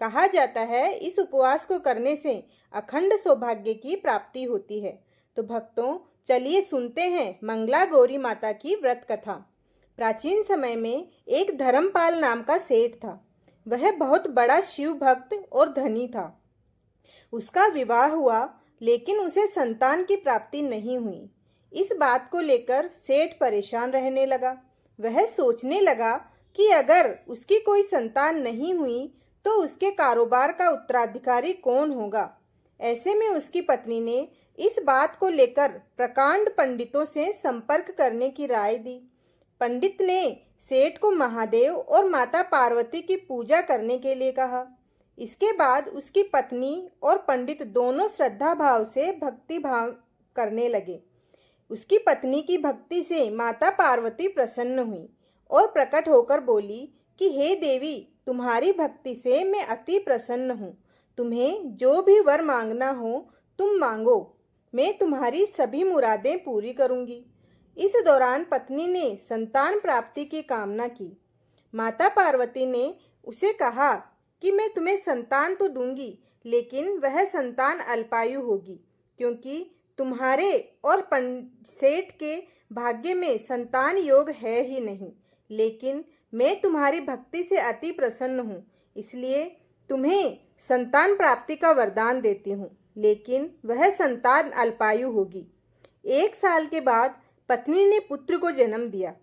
कहा जाता है इस उपवास को करने से अखंड सौभाग्य की प्राप्ति होती है। तो भक्तों, चलिए सुनते हैं मंगला गौरी माता की व्रत कथा। प्राचीन समय में एक धर्मपाल नाम का सेठ था। वह बहुत बड़ा शिव भक्त और धनी था। उसका विवाह हुआ, लेकिन उसे संतान की प्राप्ति नहीं हुई। इस बात को लेकर सेठ परेशान रहने लगा। वह सोचने लगा कि अगर उसकी कोई संतान नहीं हुई तो उसके कारोबार का उत्तराधिकारी कौन होगा। ऐसे में उसकी पत्नी ने इस बात को लेकर प्रकांड पंडितों से संपर्क करने की राय दी। पंडित ने सेठ को महादेव और माता पार्वती की पूजा करने के लिए कहा। इसके बाद उसकी पत्नी और पंडित दोनों श्रद्धा भाव से भक्ति भाव करने लगे। उसकी पत्नी की भक्ति से माता पार्वती प्रसन्न हुई और प्रकट होकर बोली कि हे देवी, तुम्हारी भक्ति से मैं अति प्रसन्न हूँ। तुम्हें जो भी वर मांगना हो तुम मांगो, मैं तुम्हारी सभी मुरादें पूरी करूँगी। इस दौरान पत्नी ने संतान प्राप्ति की कामना की। माता पार्वती ने उसे कहा कि मैं तुम्हें संतान तो दूंगी, लेकिन वह संतान अल्पायु होगी, क्योंकि तुम्हारे और सेठ के भाग्य में संतान योग है ही नहीं। लेकिन मैं तुम्हारी भक्ति से अति प्रसन्न हूँ, इसलिए तुम्हें संतान प्राप्ति का वरदान देती हूँ, लेकिन वह संतान अल्पायु होगी। 1 साल के बाद पत्नी ने पुत्र को जन्म दिया।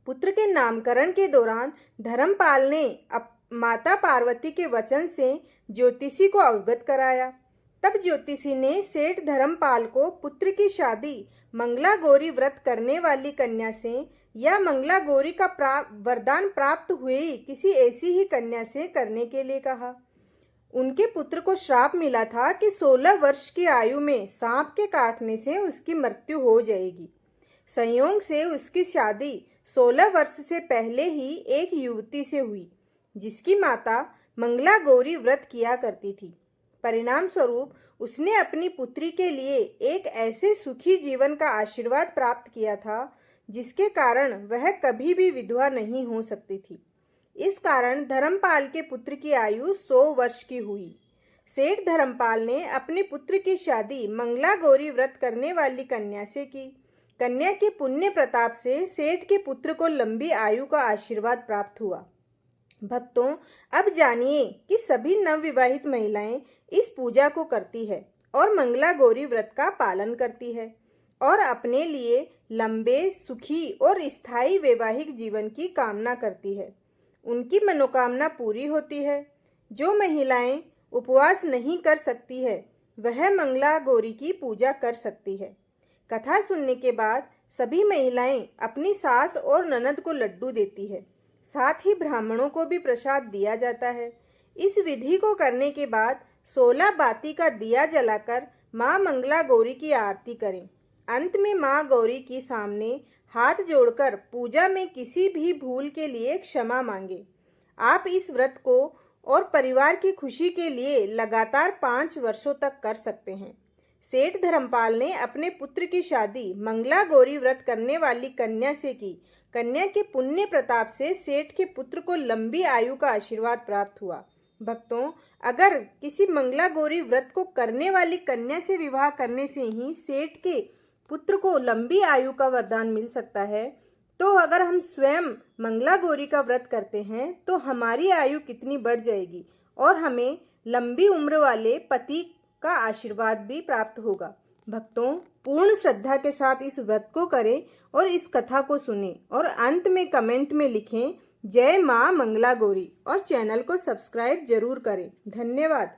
पुत्र के नामकरण के दौरान धर्मपाल ने माता पार्वती के वचन से ज्योतिषी को अवगत कराया। तब ज्योतिषी ने सेठ धर्मपाल को पुत्र की शादी मंगला गौरी व्रत करने वाली कन्या से या मंगला गौरी का वरदान प्राप्त हुई किसी ऐसी ही कन्या से करने के लिए कहा। उनके पुत्र को श्राप मिला था कि 16 वर्ष की आयु में सांप के काटने से उसकी मृत्यु हो जाएगी। संयोग से उसकी शादी 16 वर्ष से पहले ही एक युवती से हुई, जिसकी माता मंगला गौरी व्रत किया करती थी। परिणाम स्वरूप उसने अपनी पुत्री के लिए एक ऐसे सुखी जीवन का आशीर्वाद प्राप्त किया था, जिसके कारण वह कभी भी विधवा नहीं हो सकती थी। इस कारण धर्मपाल के पुत्र की आयु 100 वर्ष की हुई। सेठ धर्मपाल ने अपने पुत्र की शादी मंगला गौरी व्रत करने वाली कन्या से की। कन्या के पुण्य प्रताप से सेठ के पुत्र को लंबी आयु का आशीर्वाद प्राप्त हुआ। भक्तों, अब जानिए कि सभी नवविवाहित महिलाएं इस पूजा को करती है और मंगला गौरी व्रत का पालन करती है और अपने लिए लंबे, सुखी और स्थायी वैवाहिक जीवन की कामना करती है। उनकी मनोकामना पूरी होती है। जो महिलाएं उपवास नहीं कर सकती है, वह मंगला गौरी की पूजा कर सकती है। कथा सुनने के बाद सभी महिलाएं अपनी सास और ननद को लड्डू देती है। साथ ही ब्राह्मणों को भी प्रसाद दिया जाता है। इस विधि को करने के बाद 16 बाती का दिया जलाकर माँ मंगला गौरी की आरती करें। अंत में माँ गौरी के सामने हाथ जोड़कर पूजा में किसी भी भूल के लिए क्षमा मांगे। आप इस व्रत को और परिवार की खुशी के लिए लगातार 5 वर्षों तक कर सकते हैं। सेठ धर्मपाल ने अपने पुत्र की शादी मंगला गौरी व्रत करने वाली कन्या से की। कन्या के पुण्य प्रताप से सेठ के पुत्र को लंबी आयु का आशीर्वाद प्राप्त हुआ। भक्तों, अगर किसी मंगला गौरी व्रत को करने वाली कन्या से विवाह करने से ही सेठ के पुत्र को लंबी आयु का वरदान मिल सकता है, तो अगर हम स्वयं मंगला गौरी का व्रत करते हैं तो हमारी आयु कितनी बढ़ जाएगी और हमें लंबी उम्र वाले पति का आशीर्वाद भी प्राप्त होगा। भक्तों, पूर्ण श्रद्धा के साथ इस व्रत को करें और इस कथा को सुनें और अंत में कमेंट में लिखें जय माँ मंगला गौरी और चैनल को सब्सक्राइब जरूर करें। धन्यवाद।